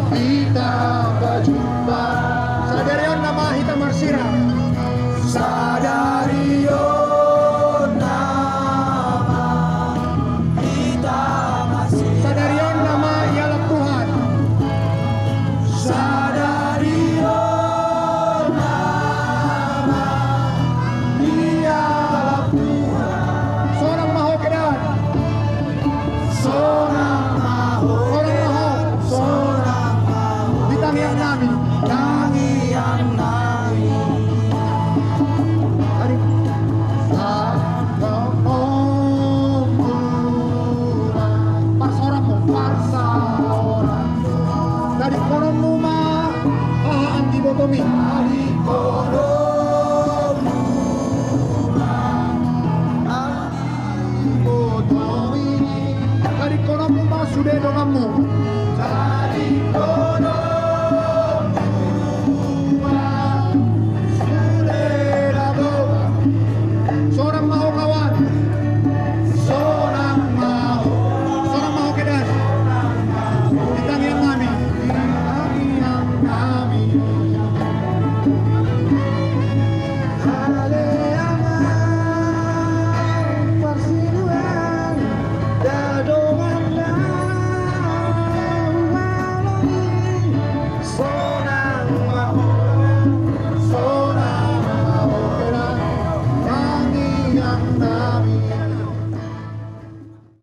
kita berjumpa. Sadarion nama hita marsira. Sadarion nama hita marsira. Sadarion nama ialah Tuhan. Sadarion nama ialah Tuhan. Seorang maho kedan. Seorang maho. Yang nami, yang nami. Hari parsa orang dari konon rumah anti botomi dari konon rumah anti botomi dari konon rumah sudah dongamu.